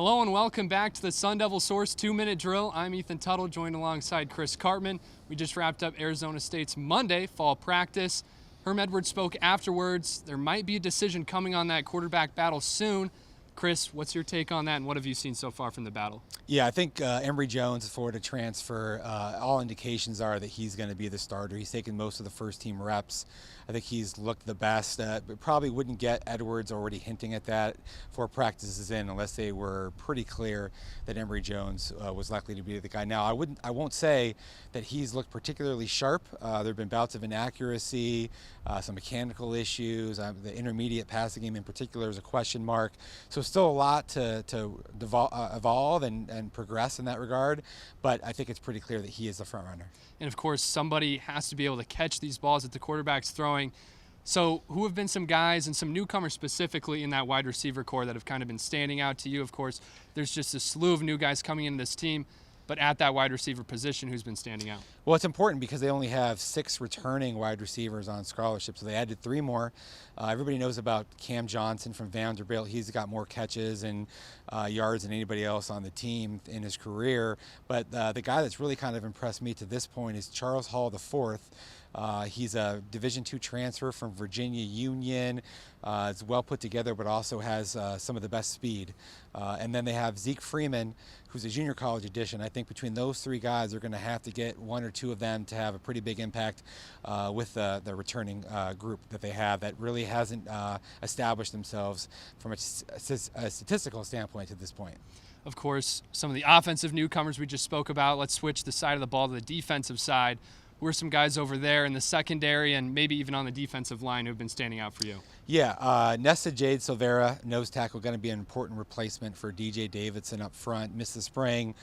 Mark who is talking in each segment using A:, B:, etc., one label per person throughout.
A: Hello and welcome back to the SunDevilSource 2-minute drill. I'm Ethan Tuttle, joined alongside Chris Cartman. We just wrapped up Arizona State's Monday fall practice. Herm Edwards spoke afterwards. There might be a decision coming on that quarterback battle soon. Chris, what's your take on that, and what have you seen so far from the battle?
B: Yeah, I think Emory Jones, the Florida transfer, all indications are that he's going to be the starter. He's taken most of the first-team reps. I think he's looked the best. But probably wouldn't get Edwards already hinting at that 4 practices in unless they were pretty clear that Emory Jones was likely to be the guy. Now, I won't say that he's looked particularly sharp. There have been bouts of inaccuracy, some mechanical issues. The intermediate passing game in particular is a question mark. So still a lot to evolve and progress in that regard, but I think it's pretty clear that he is the front runner.
A: And of course, somebody has to be able to catch these balls that the quarterback's throwing. So who have been some guys and some newcomers specifically in that wide receiver core that have kind of been standing out to you? Of course, there's just a slew of new guys coming into this team, but at that wide receiver position, who's been standing out?
B: Well, it's important because they only have 6 returning wide receivers on scholarship, so they added 3 more. Everybody knows about Cam Johnson from Vanderbilt. He's got more catches and yards than anybody else on the team in his career. But the guy that's really kind of impressed me to this point is Charles Hall IV. He's a Division II transfer from Virginia Union. It's well put together, but also has some of the best speed. And then they have Zeke Freeman, who's a junior college addition. I think between those 3 guys, they're going to have to get 1 or 2 of them to have a pretty big impact with the returning group that they have that really hasn't established themselves from a statistical standpoint to this point.
A: Of course, some of the offensive newcomers we just spoke about. Let's switch the side of the ball to the defensive side. Who are some guys over there in the secondary and maybe even on the defensive line who have been standing out for you?
B: Yeah, Nesta Jade Silvera, nose tackle, going to be an important replacement for DJ Davidson up front. Missed the spring.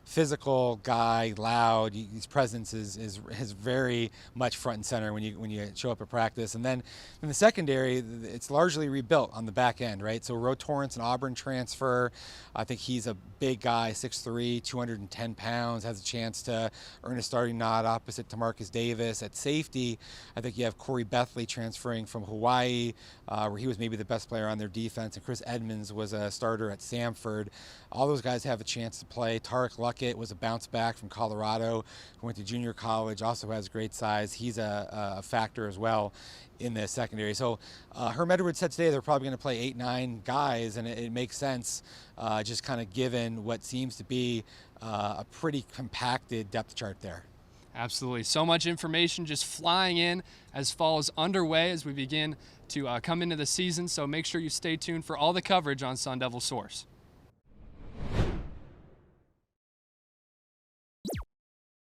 B: Physical guy, loud. His presence is very much front and center when you show up at practice. And then in the secondary, it's largely rebuilt on the back end, right? So Ro Torrance, an Auburn transfer. I think he's a big guy, 6'3", 210 pounds, has a chance to earn a starting nod opposite to Marcus Davis. At safety, I think you have Corey Bethley transferring from Hawaii, where he was maybe the best player on their defense, and Chris Edmonds was a starter at Samford. All those guys have a chance to play. Tarek Luckett was a bounce back from Colorado, who went to junior college, also has great size. He's a factor as well in the secondary. So Herm Edwards said today they're probably going to play 8-9 guys, and it makes sense just kind of given what seems to be a pretty compacted depth chart there.
A: Absolutely. So much information just flying in as fall is underway as we begin to come into the season. So make sure you stay tuned for all the coverage on SunDevilSource.